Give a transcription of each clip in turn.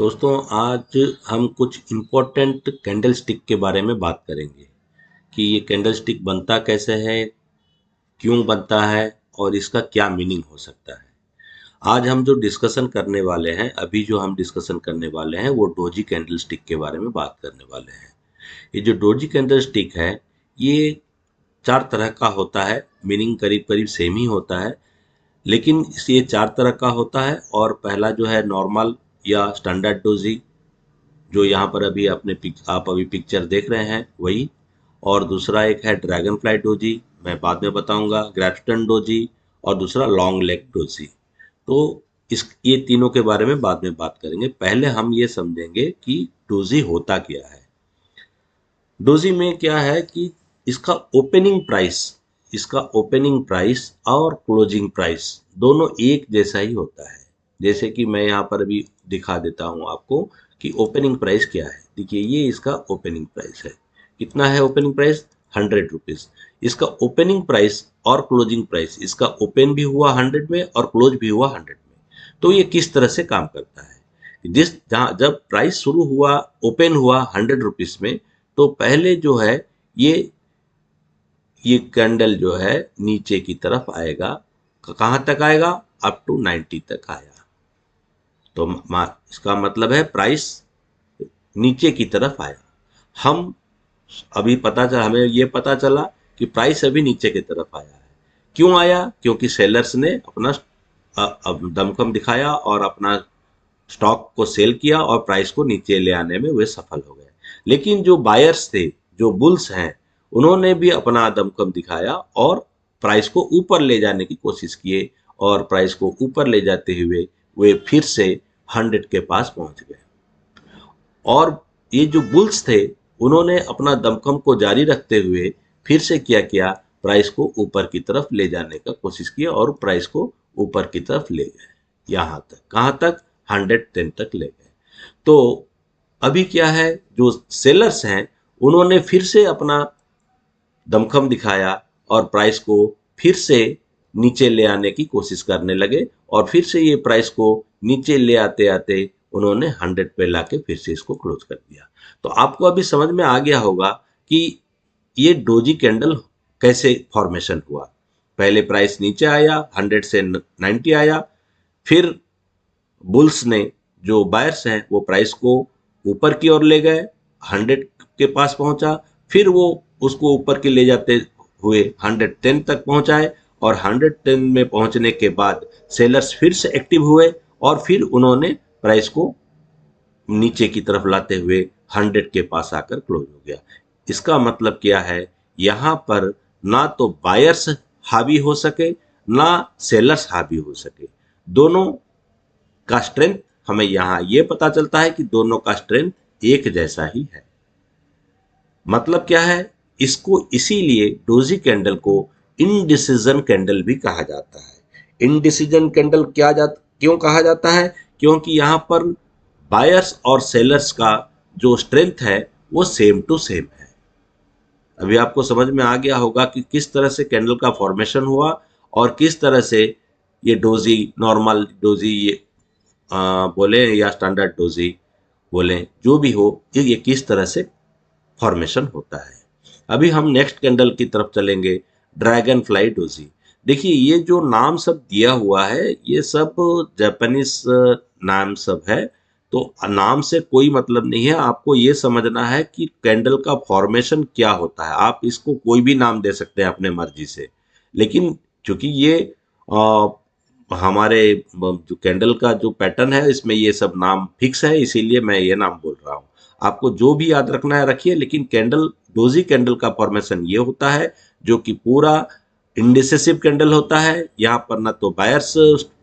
दोस्तों, आज हम कुछ इम्पोर्टेंट कैंडल स्टिक के बारे में बात करेंगे कि ये कैंडल स्टिक बनता कैसे है, क्यों बनता है और इसका क्या मीनिंग हो सकता है। आज हम जो डिस्कशन करने वाले हैं, अभी जो हम डिस्कशन करने वाले हैं वो डोजी कैंडल स्टिक के बारे में बात करने वाले हैं। ये जो डोजी कैंडल स्टिक है, ये 4 तरह का होता है, मीनिंग करीब-करीब सेम ही होता है, लेकिन ये 4 तरह का होता है। और पहला जो है नॉर्मल या स्टैंडर्ड डोजी, जो यहाँ पर अभी आप अभी पिक्चर देख रहे हैं वही। और दूसरा एक है ड्रैगन फ्लाई डोजी, मैं बाद में बताऊंगा, ग्रैप्स्टन डोजी, और दूसरा लॉन्ग लेग डोजी। तो ये तीनों के बारे में बाद में बात करेंगे। पहले हम ये समझेंगे कि डोजी होता क्या है। डोजी में क्या है कि इसका ओपनिंग प्राइस और क्लोजिंग प्राइस दोनों एक जैसा ही होता है। जैसे कि मैं यहाँ पर अभी दिखा देता हूँ आपको कि ओपनिंग प्राइस क्या है। देखिए, ये इसका ओपनिंग प्राइस है। कितना है ओपनिंग प्राइस? 100 रुपीज। इसका ओपनिंग प्राइस और क्लोजिंग प्राइस, इसका ओपन भी हुआ 100 में और क्लोज भी हुआ 100 में। तो ये किस तरह से काम करता है? जब प्राइस शुरू हुआ, ओपन हुआ 100 रुपीज में, तो पहले जो है ये कैंडल जो है नीचे की तरफ आएगा। कहाँ तक आएगा? अप टू 90 तक आया। तो इसका मतलब है प्राइस नीचे की तरफ आया। हम हमें ये पता चला कि प्राइस अभी नीचे की तरफ आया है। क्यों आया? क्योंकि सेलर्स ने अपना दमखम दिखाया और अपना स्टॉक को सेल किया और प्राइस को नीचे ले आने में वे सफल हो गए। लेकिन जो बायर्स थे, जो बुल्स हैं, उन्होंने भी अपना दमखम दिखाया और प्राइस को ऊपर ले जाने की कोशिश किए, और प्राइस को ऊपर ले जाते हुए वे फिर से 100 के पास पहुंच गए। और ये जो बुल्स थे, उन्होंने अपना दमखम को जारी रखते हुए फिर से क्या किया, प्राइस को ऊपर की तरफ ले जाने का कोशिश किया और प्राइस को ऊपर की तरफ ले गए। यहाँ तक, कहाँ तक? 110 तक ले गए। तो अभी क्या है, जो सेलर्स हैं उन्होंने फिर से अपना दमखम दिखाया और प्राइस को फिर से नीचे ले आने की कोशिश करने लगे, और फिर से ये प्राइस को नीचे ले आते आते उन्होंने 100 पे लाके फिर से इसको क्लोज कर दिया। तो आपको अभी समझ में आ गया होगा कि ये डोजी कैंडल कैसे फॉर्मेशन हुआ। पहले प्राइस नीचे आया, 100 से 90 आया, फिर बुल्स ने, जो बायर्स हैं, वो प्राइस को ऊपर की ओर ले गए, 100 के पास पहुंचा, फिर वो उसको ऊपर के ले जाते हुए 110 तक पहुंचाए, और 110 में पहुंचने के बाद सेलर्स फिर से एक्टिव हुए और फिर उन्होंने प्राइस को नीचे की तरफ लाते हुए 100 के पास आकर क्लोज हो गया। इसका मतलब क्या है? यहाँ पर ना तो बायर्स हावी हो सके, ना सेलर्स हावी हो सके। दोनों का स्ट्रेंथ, हमें यहाँ ये पता चलता है कि दोनों का स्ट्रेंथ एक जैसा ही है। मतलब क्या है? इसको इसीलिए डोजी कैंडल को इनडिसीजन कैंडल भी कहा जाता है। इनडिसीजन कैंडल क्यों कहा जाता है? क्योंकि यहाँ पर बायर्स और सेलर्स का जो स्ट्रेंथ है वो सेम टू सेम है। अभी आपको समझ में आ गया होगा कि किस तरह से कैंडल का फॉर्मेशन हुआ और किस तरह से ये डोजी, नॉर्मल डोजी ये बोले या स्टैंडर्ड डोजी बोले, जो भी हो, ये किस तरह से फॉर्मेशन होता है। अभी हम नेक्स्ट कैंडल की तरफ चलेंगे, ड्रैगन फ्लाई डोजी। देखिए, ये जो नाम सब दिया हुआ है, ये सब जापानीज नाम सब है, तो नाम से कोई मतलब नहीं है। आपको ये समझना है कि कैंडल का फॉर्मेशन क्या होता है। आप इसको कोई भी नाम दे सकते हैं अपने मर्जी से, लेकिन चूंकि ये हमारे जो कैंडल का जो पैटर्न है, इसमें ये सब नाम फिक्स है, इसीलिए मैं ये नाम बोल रहा हूँ। आपको जो भी याद रखना है रखिए, लेकिन डोजी कैंडल का फॉर्मेशन ये होता है, जो कि पूरा इंडिसेसिव कैंडल होता है। यहाँ पर ना तो बायर्स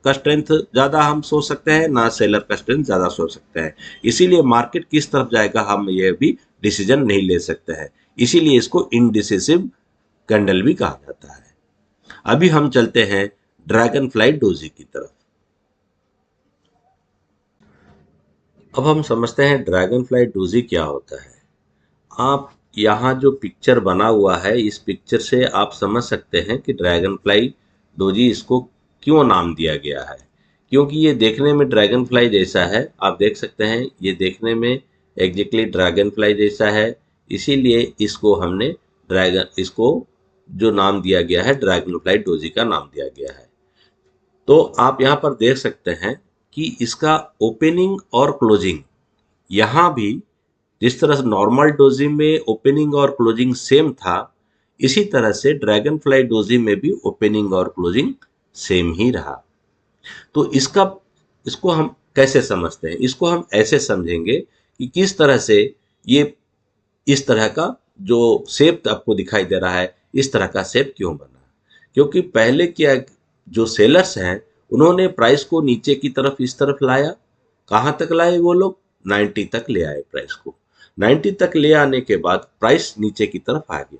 का स्ट्रेंथ ज्यादा हम सोच सकते हैं, ना सेलर का स्ट्रेंथ ज्यादा सोच सकते हैं। इसीलिए मार्केट किस तरफ जाएगा हम ये भी डिसीजन नहीं ले सकते हैं। इसीलिए इसको इनडिसेसिव कैंडल भी कहा जाता है। अभी हम चलते हैं ड्रैगन फ्लाई डोजी की तरफ। अब हम समझते हैं ड्रैगन फ्लाई डोजी क्या होता है। आप यहाँ जो पिक्चर बना हुआ है, इस पिक्चर से आप समझ सकते हैं कि ड्रैगन फ्लाई डोजी इसको क्यों नाम दिया गया है। क्योंकि ये देखने में ड्रैगन फ्लाई जैसा है, आप देख सकते हैं ये देखने में एग्जैक्टली ड्रैगन फ्लाई जैसा है, इसीलिए इसको हमने इसको जो नाम दिया गया है ड्रैगन फ्लाई डोजी का नाम दिया गया है। तो आप यहाँ पर देख सकते हैं कि इसका ओपनिंग और क्लोजिंग यहाँ भी जिस तरह से नॉर्मल डोजी में ओपनिंग और क्लोजिंग सेम था, इसी तरह से ड्रैगन फ्लाई डोजी में भी ओपनिंग और क्लोजिंग सेम ही रहा। तो इसको हम कैसे समझते हैं? इसको हम ऐसे समझेंगे कि किस तरह से ये इस तरह का जो शेप आपको दिखाई दे रहा है, इस तरह का शेप क्यों बना? क्योंकि पहले क्या, जो सेलर्स हैं उन्होंने प्राइस को नीचे की तरफ इस तरफ लाया। कहाँ तक लाए वो लोग? 90 तक ले आए प्राइस को। 90 तक ले आने के बाद प्राइस नीचे की तरफ आ गया,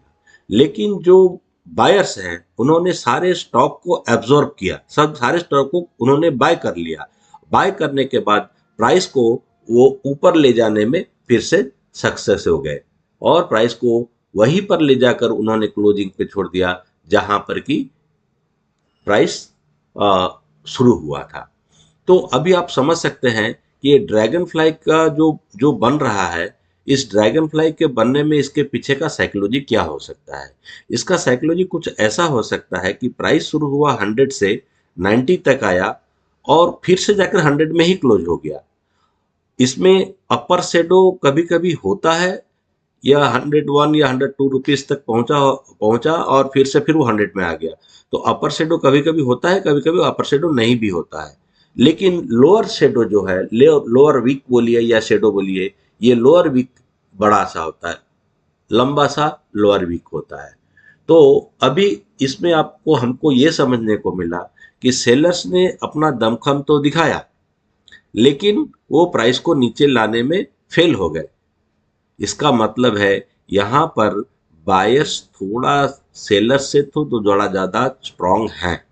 लेकिन जो बायर्स हैं उन्होंने सारे स्टॉक को एब्जॉर्ब किया, सब सारे स्टॉक को उन्होंने बाय कर लिया। बाय करने के बाद प्राइस को वो ऊपर ले जाने में फिर से सक्सेस हो गए और प्राइस को वहीं पर ले जाकर उन्होंने क्लोजिंग पे छोड़ दिया जहां पर कि प्राइस शुरू हुआ था। तो अभी आप समझ सकते हैं कि ये ड्रैगन फ्लाई का जो जो बन रहा है, इस ड्रैगन फ्लाई के बनने में इसके पीछे का साइकोलॉजी क्या हो सकता है? इसका साइकोलॉजी कुछ ऐसा हो सकता है कि प्राइस शुरू हुआ 100 से 90 तक आया और फिर से जाकर 100 में ही क्लोज हो गया। इसमें अपर शेडो कभी कभी होता है, या 101 या 102 रुपीज तक पहुंचा और फिर वो 100 में आ गया। तो अपर शेडो कभी कभी होता है, कभी कभी अपर शेडो नहीं भी होता है। लेकिन लोअर शेडो जो है, लोअर वीक बोलिए या शेडो बोलिए, ये लोअर वीक बड़ा सा होता है, लंबा सा लोअर वीक होता है। तो अभी इसमें आपको हमको ये समझने को मिला कि सेलर्स ने अपना दमखम तो दिखाया, लेकिन वो प्राइस को नीचे लाने में फेल हो गए। इसका मतलब है यहाँ पर बायर्स थोड़ा सेलर्स से तो थोड़ा ज्यादा स्ट्रांग है,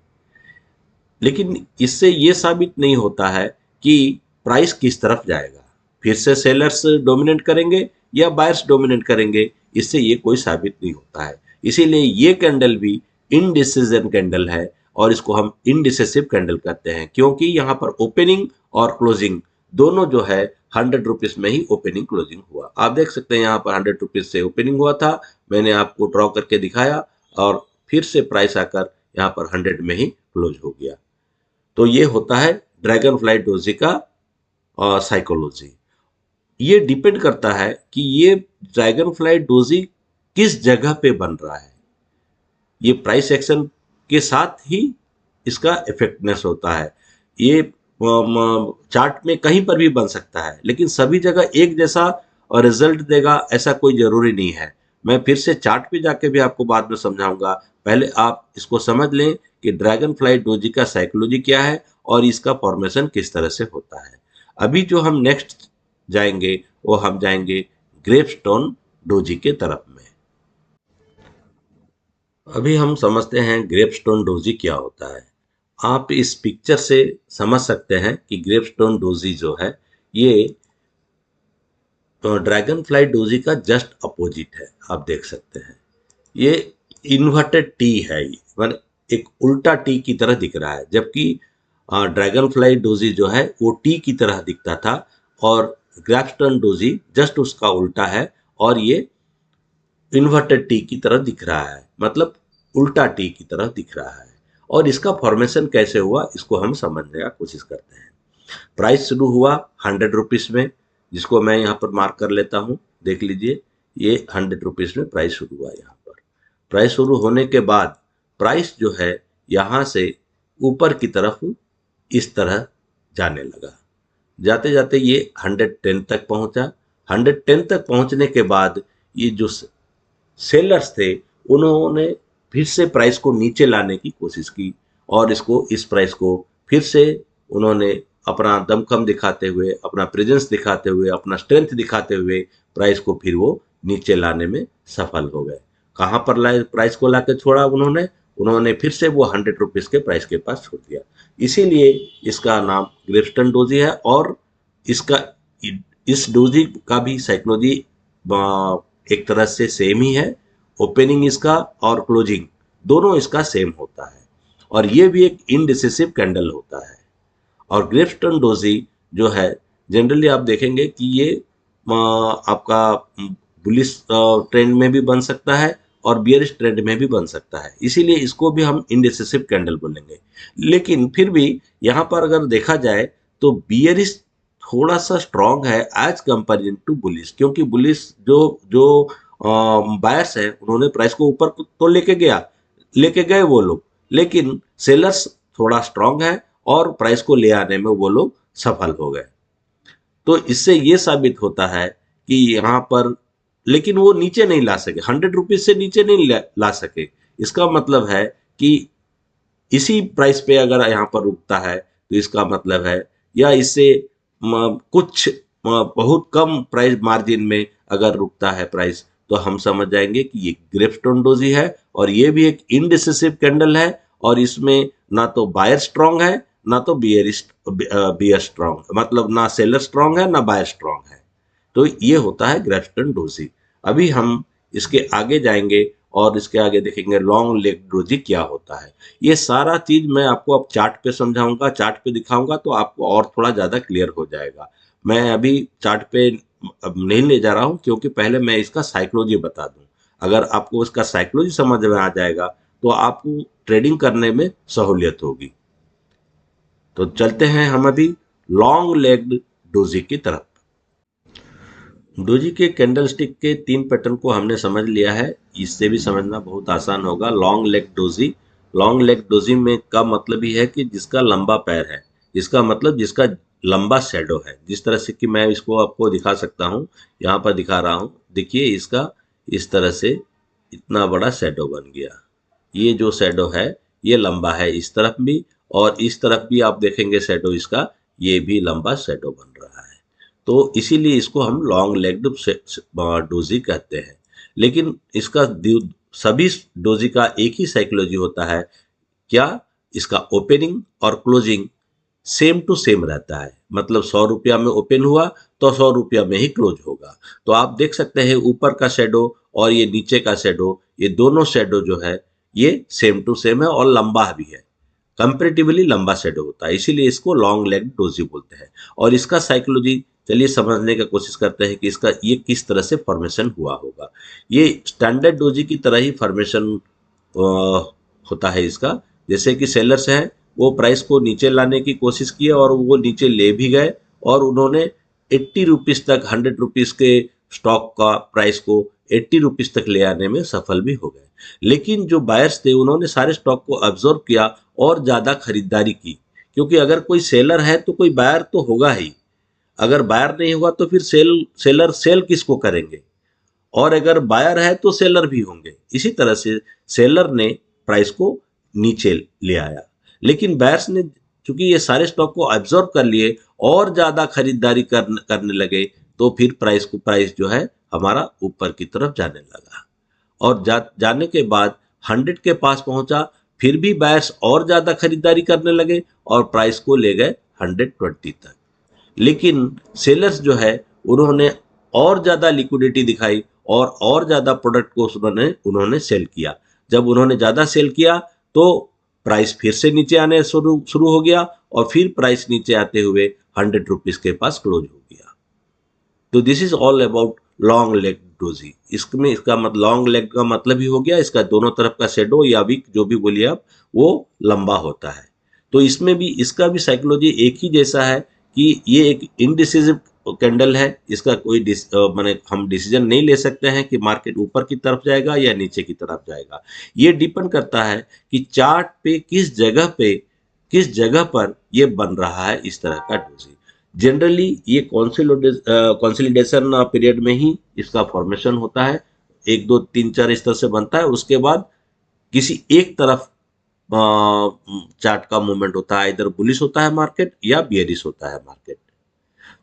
लेकिन इससे ये साबित नहीं होता है कि प्राइस किस तरफ जाएगा। फिर से सेलर्स डोमिनेट करेंगे या बायर्स डोमिनेट करेंगे, इससे ये कोई साबित नहीं होता है। इसीलिए ये कैंडल भी इनडिसिजन कैंडल है और इसको हम इनडिसेसिव कैंडल कहते हैं, क्योंकि यहाँ पर ओपनिंग और क्लोजिंग दोनों जो है 100 रुपीज में ही ओपनिंग क्लोजिंग हुआ। आप देख सकते हैं यहाँ पर 100 रुपीज से ओपनिंग हुआ था, मैंने आपको ड्रॉ करके दिखाया और फिर से प्राइस आकर यहाँ पर 100 में ही क्लोज हो गया। तो ये होता है ड्रैगन फ्लाई डोजी का साइकोलॉजी। ये डिपेंड करता है कि ये ड्रैगन फ्लाई डोजी किस जगह पे बन रहा है। ये प्राइस एक्शन के साथ ही इसका इफेक्टनेस होता है। ये चार्ट में कहीं पर भी बन सकता है, लेकिन सभी जगह एक जैसा रिजल्ट देगा ऐसा कोई जरूरी नहीं है। मैं फिर से चार्ट पे जाके भी आपको बाद में समझाऊंगा। पहले आप इसको समझ लें कि ड्रैगन फ्लाई डोजी का साइकोलॉजी क्या है और इसका फॉर्मेशन किस तरह से होता है। अभी जो हम नेक्स्ट जाएंगे वो हम जाएंगे ग्रेपस्टोन डोजी के तरफ में। अभी हम समझते हैं ग्रेपस्टोन डोजी क्या होता है। आप इस पिक्चर से समझ सकते हैं कि ग्रेपस्टोन डोजी जो है ये तो ड्रैगन फ्लाई डोजी का जस्ट अपोजिट है। आप देख सकते हैं ये इन्वर्टेड टी है, मतलब एक उल्टा टी की तरह दिख रहा है, जबकि ड्रैगन फ्लाई डोजी जो है वो टी की तरह दिखता था और ग्रेपस्टोन डोजी जस्ट उसका उल्टा है और ये इन्वर्टेड टी की तरह दिख रहा है, मतलब उल्टा टी की तरह दिख रहा है। और इसका फॉर्मेशन कैसे हुआ इसको हम समझने का कोशिश करते हैं। प्राइस शुरू हुआ 100 रुपीज में, जिसको मैं यहाँ पर मार्क कर लेता हूँ। देख लीजिए ये 100 रुपीज में प्राइस शुरू हुआ। यहाँ पर प्राइस शुरू होने के बाद प्राइस जो है यहाँ से ऊपर की तरफ इस तरह जाने लगा, जाते जाते ये 110 तक पहुंचा। 110 तक पहुंचने के बाद ये जो सेलर्स थे उन्होंने फिर से प्राइस को नीचे लाने की कोशिश की और इस प्राइस को फिर से उन्होंने अपना दमखम दिखाते हुए, अपना प्रेजेंस दिखाते हुए, अपना स्ट्रेंथ दिखाते हुए प्राइस को फिर वो नीचे लाने में सफल हो गए। कहाँ पर लाए प्राइस को लाके छोड़ा उन्होंने फिर से वो 100 रुपीज के प्राइस के पास छोड़ दिया। इसीलिए इसका नाम ग्रेपस्टोन डोजी है और इसका इस डोजी का भी साइकोलॉजी एक तरह से सेम ही है। ओपनिंग इसका और क्लोजिंग दोनों इसका सेम होता है और ये भी एक इनडिसिसिव कैंडल होता है। और ग्रेप्सटोन डोजी जो है जनरली आप देखेंगे कि ये आपका बुलिश ट्रेंड में भी बन सकता है और बियरिश ट्रेंड में भी बन सकता है, इसीलिए इसको भी हम इंडिसेसिव कैंडल बोलेंगे। लेकिन फिर भी यहाँ पर अगर देखा जाए तो बियरिश थोड़ा सा स्ट्रांग है एज कंपेरिजन टू बुलिश, क्योंकि बुलिश जो जो बायर्स है उन्होंने प्राइस को ऊपर तो लेके गए वो लोग, लेकिन सेलर्स थोड़ा स्ट्रांग है और प्राइस को ले आने में वो लोग सफल हो गए। तो इससे ये साबित होता है कि यहाँ पर, लेकिन वो नीचे नहीं ला सके, 100 रुपीज से नीचे नहीं ला सके। इसका मतलब है कि इसी प्राइस पे अगर यहाँ पर रुकता है तो इसका मतलब है, या इससे कुछ बहुत कम प्राइस मार्जिन में अगर रुकता है प्राइस, तो हम समझ जाएंगे कि ये ग्रेप्सटोन डोजी है और ये भी एक इनडिसिसिव कैंडल है, और इसमें ना तो बायर स्ट्रांग है ना तो बियर स्ट्रांग, मतलब ना सेलर स्ट्रांग है ना बायर स्ट्रांग है। तो ये होता है ग्रेप्सटोन डोजी। अभी हम इसके आगे जाएंगे और इसके आगे देखेंगे लॉन्ग लेग डोजी क्या होता है। ये सारा चीज मैं आपको अब चार्ट पे समझाऊंगा, चार्ट पे दिखाऊंगा तो आपको और थोड़ा ज्यादा क्लियर हो जाएगा। मैं अभी चार्ट पे अब नहीं ले जा रहा हूं, क्योंकि पहले मैं इसका साइकोलॉजी बता दूं। अगर आपको इसका साइकोलॉजी समझ में आ जाएगा तो आपको ट्रेडिंग करने में सहूलियत होगी। तो चलते हैं हम अभी लॉन्ग लेग्ड डोजी की तरफ। डोजी के कैंडलस्टिक के 3 पैटर्न को हमने समझ लिया है, इससे भी समझना बहुत आसान होगा। Long leg doji, long leg doji में का मतलब ही है कि जिसका लंबा पैर है, इसका मतलब जिसका लंबा शेडो है। जिस तरह से कि मैं इसको आपको दिखा सकता हूँ, यहाँ पर दिखा रहा हूँ, देखिए इसका इस तरह से इतना बड़ा शेडो बन गया। ये जो शेडो है ये लंबा है इस तरफ भी, और इस तरफ भी आप देखेंगे शेडो इसका, ये भी लंबा शेडो बन रहा है। तो इसीलिए इसको हम लॉन्ग लेग्ड डोजी कहते हैं। लेकिन इसका सभी डोजी का एक ही साइकोलॉजी होता है, क्या इसका ओपनिंग और क्लोजिंग सेम टू सेम रहता है। मतलब 100 रुपया में ओपन हुआ तो 100 रुपया में ही क्लोज होगा। तो आप देख सकते हैं ऊपर का शेडो और ये नीचे का शेडो, ये दोनों शेडो जो है ये सेम टू सेम है और लंबा भी है, कंपेरेटिवली लंबा शेडो होता है, इसीलिए इसको लॉन्ग लेग डोजी बोलते हैं। और इसका साइकोलॉजी चलिए समझने का कोशिश करते हैं कि इसका ये किस तरह से फॉर्मेशन हुआ होगा। ये स्टैंडर्ड डोजी की तरह ही फॉर्मेशन होता है इसका। जैसे कि सेलर्स हैं, वो प्राइस को नीचे लाने की कोशिश किए और वो नीचे ले भी गए, और उन्होंने 80 रुपीज तक, 100 रुपीज के स्टॉक का प्राइस को 80 रुपीज तक ले आने में सफल भी हो गए। लेकिन जो बायर्स थे उन्होंने सारे स्टॉक को अब्जॉर्ब किया और ज्यादा खरीदारी की, क्योंकि अगर कोई सेलर है तो कोई बायर तो होगा ही। अगर बायर नहीं होगा तो फिर सेलर सेल किसको करेंगे, और अगर बायर है तो सेलर भी होंगे। इसी तरह से सेलर ने प्राइस को नीचे ले आया, लेकिन बायर्स ने चूंकि ये सारे स्टॉक को एब्जॉर्ब कर लिए और ज्यादा खरीदारी करने लगे, तो फिर प्राइस जो है हमारा ऊपर की तरफ जाने लगा, और जाने के बाद 100 के पास पहुंचा, फिर भी बायर्स और ज्यादा खरीदारी करने लगे और प्राइस को ले गए 120 तक। लेकिन सेलर्स जो है उन्होंने और ज्यादा लिक्विडिटी दिखाई और ज्यादा प्रोडक्ट को उन्होंने सेल किया। जब उन्होंने ज्यादा सेल किया तो प्राइस फिर से नीचे आने शुरू हो गया, और फिर प्राइस नीचे आते हुए 100 रुपीज के पास क्लोज हो गया। तो this is all about long leg doji. इसमें इसका मतलब लॉन्ग लेग का मतलब ही हो गया इसका दोनों तरफ का शेडो या विक जो भी बोलिए आप, वो लंबा होता है। तो इसमें भी इसका भी साइकोलॉजी एक ही जैसा है कि ये एक इनडिसिसिव कैंडल है। इसका कोई माने हम डिसीजन नहीं ले सकते हैं कि मार्केट ऊपर की तरफ जाएगा या नीचे की तरफ जाएगा। ये डिपेंड करता है कि चार्ट पे किस जगह पर ये बन रहा है इस तरह का डोजी। जनरली ये कॉन्सोलिडेशन पीरियड में ही इसका फॉर्मेशन होता है, 1 2 3 4 इस तरह से बनता है। उसके बाद किसी एक तरफ चार्ट का मूवमेंट होता है, इधर बुलिश होता है मार्केट या बियरिश होता है मार्केट।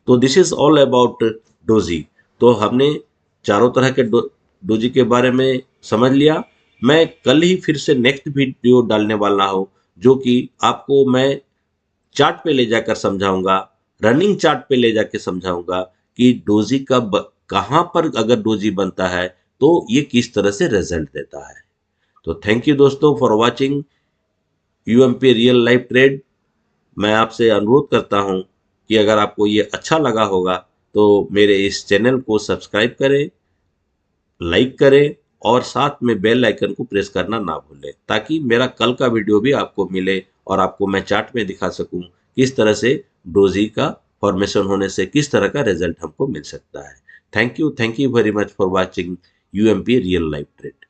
तो this is all about doji. तो हमने चारों तरह के डोजी के बारे में समझ लिया। मैं कल ही फिर से नेक्स्ट वीडियो डालने वाला हूँ, जो कि आपको मैं चार्ट पे ले जाकर समझाऊंगा, रनिंग चार्ट पे ले जाकर समझाऊंगा कि डोजी का कहां पर अगर डोजी बनता है तो ये किस तरह से रिजल्ट देता है। तो थैंक यू दोस्तों for watching UMP real life trade. मैं आपसे अनुरोध करता हूं कि अगर आपको ये अच्छा लगा होगा तो मेरे इस चैनल को सब्सक्राइब करें, लाइक करें और साथ में बेल आइकन को प्रेस करना ना भूलें, ताकि मेरा कल का वीडियो भी आपको मिले और आपको मैं चार्ट में दिखा सकूं किस तरह से डोजी का फॉर्मेशन होने से किस तरह का रिजल्ट हमको मिल सकता है। Thank you very much for watching UMP real life trade.